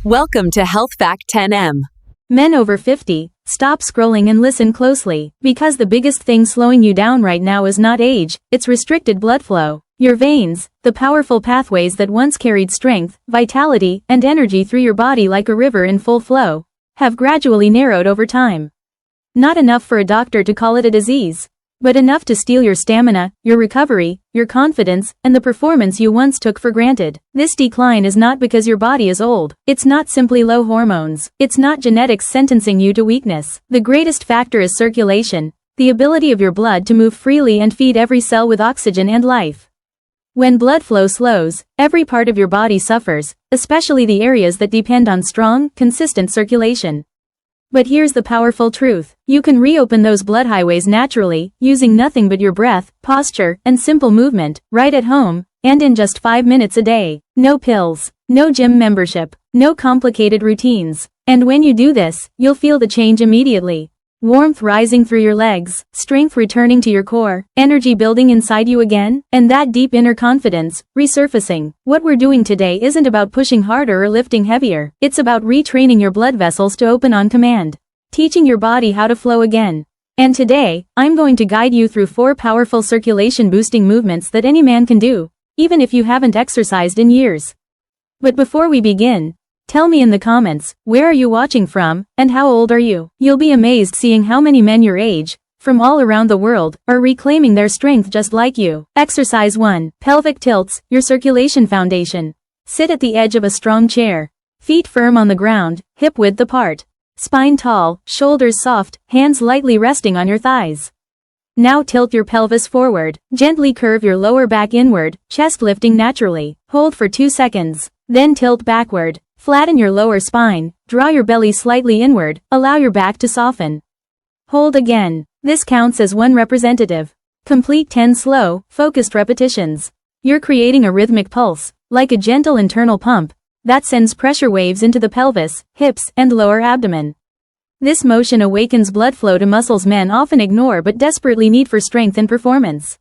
Welcome to Health Fact 10M. Men over 50, stop scrolling and listen closely, because the biggest thing slowing you down right now is not age, it's restricted blood flow. Your veins, the powerful pathways that once carried strength, vitality, and energy through your body like a river in full flow, have gradually narrowed over time. Not enough for a doctor to call it a disease, but enough to steal your stamina, your recovery, your confidence, and the performance you once took for granted. This decline is not because your body is old. It's not simply low hormones. It's not genetics sentencing you to weakness. The greatest factor is circulation, the ability of your blood to move freely and feed every cell with oxygen and life. When blood flow slows, every part of your body suffers, especially the areas that depend on strong, consistent circulation. But here's the powerful truth. You can reopen those blood highways naturally, using nothing but your breath, posture, and simple movement, right at home, and in just 5 minutes a day. No pills, no gym membership, no complicated routines. And when you do this, you'll feel the change immediately. Warmth rising through your legs, strength returning to your core, energy building inside you again, and that deep inner confidence resurfacing. What we're doing today isn't about pushing harder or lifting heavier. It's about retraining your blood vessels to open on command, teaching your body how to flow again. And today, I'm going to guide you through 4 powerful circulation boosting movements that any man can do, even if you haven't exercised in years. But before we begin, tell me in the comments, where are you watching from, and how old are you? You'll be amazed seeing how many men your age, from all around the world, are reclaiming their strength just like you. Exercise 1. Pelvic Tilts, your circulation foundation. Sit at the edge of a strong chair. Feet firm on the ground, hip width apart. Spine tall, shoulders soft, hands lightly resting on your thighs. Now tilt your pelvis forward. Gently curve your lower back inward, chest lifting naturally. Hold for 2 seconds. Then tilt backward. Flatten your lower spine, draw your belly slightly inward, allow your back to soften. Hold again. This counts as 1 representative. Complete 10 slow, focused repetitions. You're creating a rhythmic pulse, like a gentle internal pump, that sends pressure waves into the pelvis, hips, and lower abdomen. This motion awakens blood flow to muscles men often ignore but desperately need for strength and performance.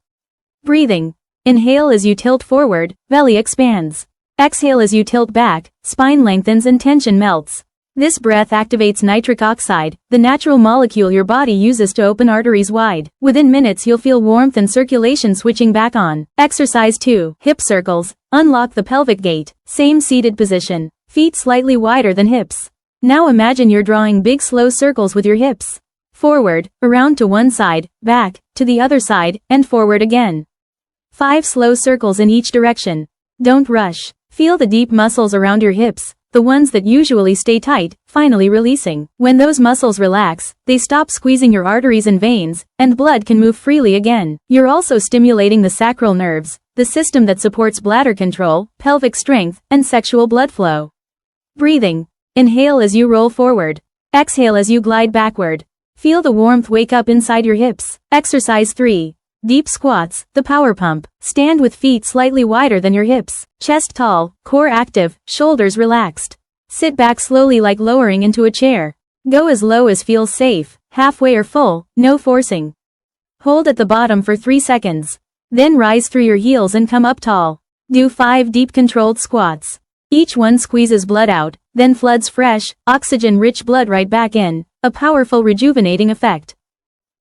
Breathing. Inhale as you tilt forward, belly expands. Exhale as you tilt back, spine lengthens and tension melts. This breath activates nitric oxide, the natural molecule your body uses to open arteries wide. Within minutes you'll feel warmth and circulation switching back on. Exercise 2. Hip circles. Unlock the pelvic gate. Same seated position. Feet slightly wider than hips. Now imagine you're drawing big slow circles with your hips. Forward, around to one side, back, to the other side, and forward again. 5 slow circles in each direction. Don't rush. Feel the deep muscles around your hips, the ones that usually stay tight, finally releasing. When those muscles relax, they stop squeezing your arteries and veins, and blood can move freely again. You're also stimulating the sacral nerves, the system that supports bladder control, pelvic strength, and sexual blood flow. Breathing. Inhale as you roll forward. Exhale as you glide backward. Feel the warmth wake up inside your hips. Exercise 3. Deep squats, the power pump. Stand with feet slightly wider than your hips. Chest tall, core active, shoulders relaxed. Sit back slowly like lowering into a chair. Go as low as feels safe, halfway or full, no forcing. Hold at the bottom for 3 seconds. Then rise through your heels and come up tall. Do 5 deep controlled squats. Each one squeezes blood out, then floods fresh, oxygen-rich blood right back in, a powerful rejuvenating effect.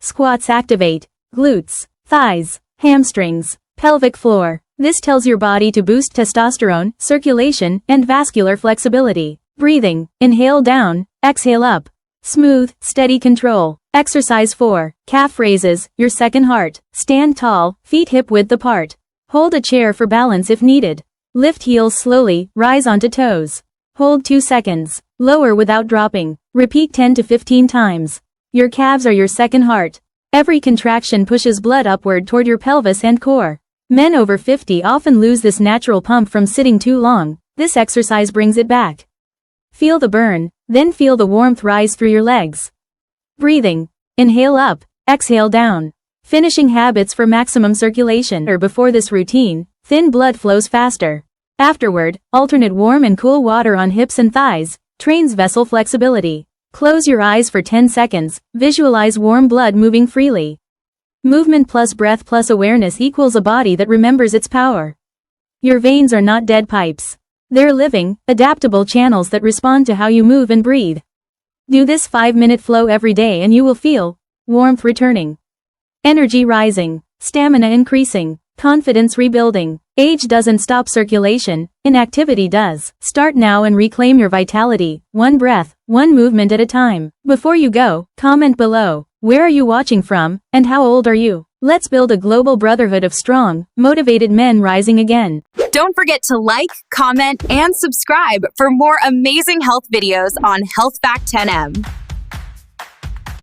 Squats activate glutes, thighs, hamstrings, pelvic floor. This tells your body to boost testosterone, circulation, and vascular flexibility. Breathing. Inhale down, exhale up. Smooth, steady control. Exercise 4. Calf raises, your second heart. Stand tall, feet hip width apart. Hold a chair for balance if needed. Lift heels slowly, rise onto toes. Hold 2 seconds. Lower without dropping. Repeat 10 to 15 times. Your calves are your second heart. Every contraction pushes blood upward toward your pelvis and core. Men over 50 often lose this natural pump from sitting too long. This exercise brings it back. Feel the burn, then feel the warmth rise through your legs. Breathing. Inhale up, exhale down. Finishing habits for maximum circulation. Before this routine, thin blood flows faster. Afterward, alternate warm and cool water on hips and thighs, trains vessel flexibility. Close your eyes for 10 seconds, visualize warm blood moving freely. Movement plus breath plus awareness equals a body that remembers its power. Your veins are not dead pipes. They're living, adaptable channels that respond to how you move and breathe. Do this 5-minute flow every day and you will feel warmth returning, energy rising, stamina increasing, confidence rebuilding. Age doesn't stop circulation, inactivity does. Start now and reclaim your vitality, one breath, one movement at a time. Before you go, comment below. Where are you watching from, and how old are you? Let's build a global brotherhood of strong, motivated men rising again. Don't forget to like, comment, and subscribe for more amazing health videos on Health Fact 10M.